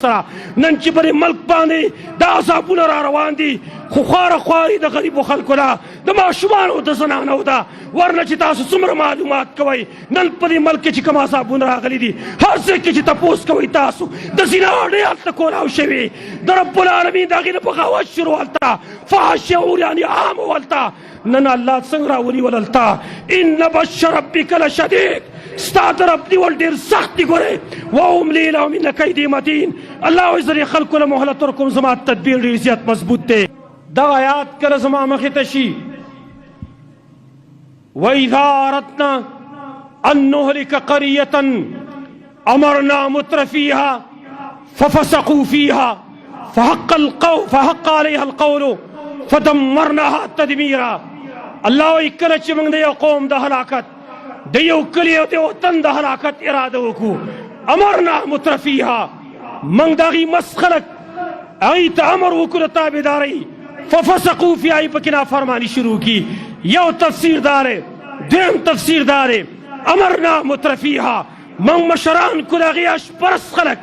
نن چې پر ملک باندې دا عذابونه را روان دي خو خواره خواري د غریبو خلکو ده د ماشومانو د زنانو ده ورنه چې تاسو څومره معلومات کوئ نن په دې ملک کې چې کوم عذابونه راغلي دي هر ځای کې چې تپوس کوئ تاسو د زنا اډې هلته کولاو شوي د رب العالمین د هغې نه بغاوت شروع هلته فحش عریاني عام هلته نن الله څنګه راولي وللته ان بطش ربک لشدید ستا د رب نیول ډېر سخت دي ګورې واملی لهم ان کیدی متین الله وایي زه دې خلکو له مهلت ورکوم زما تدبیر ډېر زیات مضبوط دی دغه آیات کله زما مخې ته شي واذا اردنا ان نهلك قرية امرنا متر فيها ففسقوا فيها فحق عليها القول فدمرناها تدميرا الله وایي کله چې موږ د یو قوم د هلاکت د یو کلي او د وطن د هلاکت اراده وکړو امرنا متر فيها موږ د هغې مست خلک هغې ته امر وکړو د تابعدارۍ ففسقوا فيها یې پکې نافرماني شروع کړي یو تفسیر دا دی دویم تفسیر دا دی امرنا متر فيها موږ مشران کړو د هغې اشپرست خلک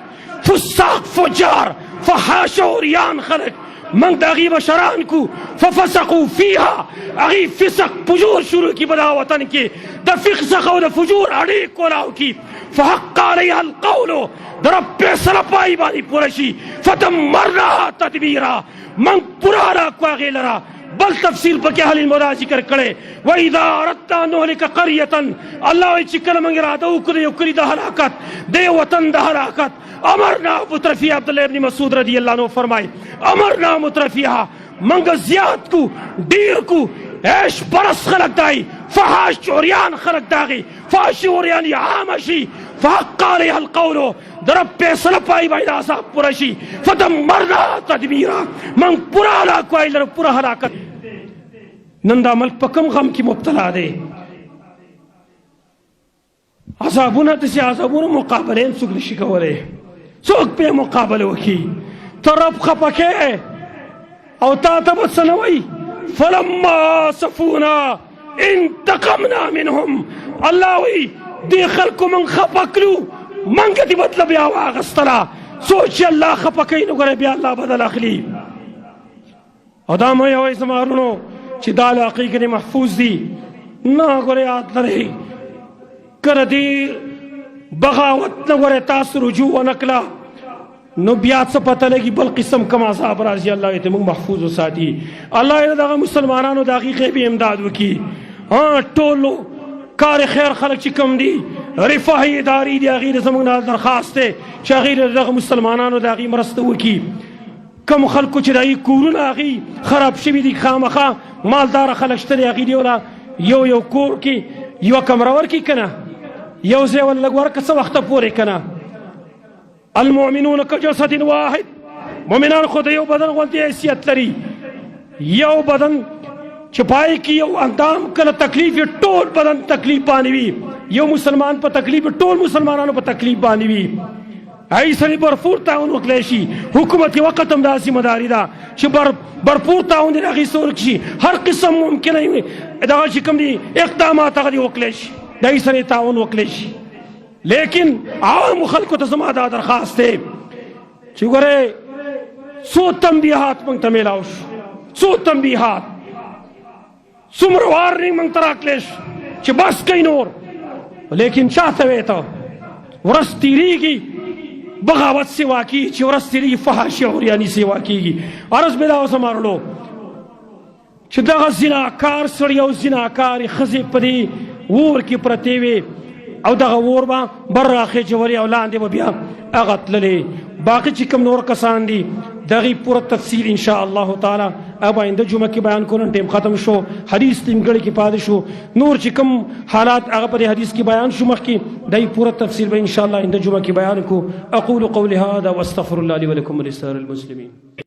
فساق فجار فحاش عریان خلک من دا غی مشران کو ففسقوا فيها اغی فسق فجور شروع کی بدا وطن کی دا فسق و دا فجور اڑی کولاو کی فحق علیها القول دا رب پیسل پائی بانی پورشی فتمرناها تدبیرا من پرانا کو اغی لرا بل تفسیر پکی حل المرا ذکر کرے وَإِذَا أَرَدْنَا أَن نُهْلِكَ قَرْيَةً اللہ وی چکل منگ ارادہ اکر یکری دا ہلاکت دے وطن دا ہلاکت امرنا مترفیہ عبداللہ ابن مسعود رضی اللہ عنہ فرمائے امرنا مترفیہ منگ زیاد کو دیر کو عیش پرس خلق دائی فحاش عریان خلق داغی فحاش عریانی عامشی فحق علیها القول درب پیسل پائی بائی دا صاحب پرشی فدمرنا تدمیرا من پورا ہلاکو آئی لر پورا ہلاکت نندا ملک پا کم غم کی مبتلا دے عذابونا تسی عذابونا مقابلین سوک نشی کولے سوک پہ مقابل وکی ترب خپکے او تا تبت سنوئی فلما صفونا انتقمنا منهم اللہ وی دی خلقو من خپکلو من کتی مطلب یا واغستلا سوچ اللہ خپکینو کرے بیا اللہ بدل اخلی او دا میں ہوئی زمارونو چی دا علاقی کنی محفوظ دی نا گرے آت لرہی کردی بغاوت نگرے تاس رجوع و نکلا نو بیات سے پتہ لگی بل قسم کم عذاب رازی اللہ یہ تمہیں محفوظ و ساتھی اللہ یہ دا مسلمانانو دا غی غیبی امداد وکی ہاں ٹولو کار خیر خلق چی کم دی رفاہی اداری دی غیر زمانہ درخواست ہے چا غیر دا مسلمانانو دا غی مرست وکی کم خلقو چی دا غی کورون آغی خراب شوی دی خامخا مالدار خلق شتا دی غی دیولا یو کور کی یو کمرور کی کنا یو زیول لگوار کسا وقت پورے کنا المؤمنون كجسد واحد مؤمنان خود یو بدن غلطی حیثیت لري یو بدن چپائی کی یو اندام کل تکلیف ټول بدن تکلیف بانی وی یو مسلمان پا تکلیف ټول مسلمانانو پا تکلیف بانی وی ایسانی برپور تعاون وکلی شي حکومت وقت هم دا ذمہ داری دا چې برپور تعاون دی هغې څه شي هر قسم ممکنه وي دغه چې کوم دي اقدامات هغه دي وکلی شي د ایسانی تعاون وکلی شي لیکن عوام خلقو تا زما دا درخواست ہے چی گرے سو تنبیحات منگ تا میلاوش سو تنبیحات سمر وارننگ منگ تراکلیش چی بس کئی نور لیکن چاہتا ویتا ورستی ریگی بغاوت سے واقعی چی ورستی ریگی فحاشی عریانی سے واقعی عرض بلاو سمارلو چی دغا زناکار سڑی او زناکاری خزی پدی وور کی پرتیوی او دغه ور با بر راخې جوړي او لاندې به بیا هغه تللې باقي چې کوم نور کسان دي دغه پوره تفصیل ان شاء الله تعالی اب آینده جمعه کې بیان کوم ټیم ختم شو حدیث تیمګړی کې پاتې شو نور چې کوم حالات هغه پر حدیث کې بیان شو مخ کې دای پوره تفصیل به ان شاء الله آینده جمعه کې بیان کو اقول قولي هذا واستغفر الله لي ولكم ولسائر المسلمين